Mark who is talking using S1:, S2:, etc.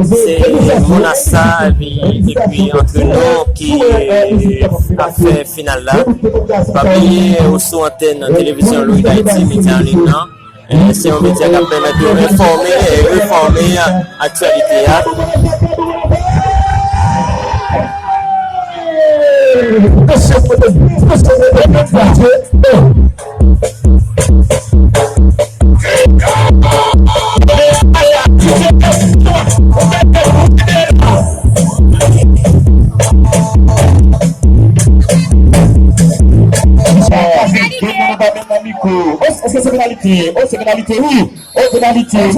S1: C'est Monassa et puis entre nous qui a fait finale là. Pas oublier aussi antenne télévision Louis d'Haïti, média en ligne. C'est un média qui permet de réformer et reformer l'actualité.
S2: Est-ce que c'est pénalité? Oh, c'est pénalité, oui. Oh, pénalité. Oh,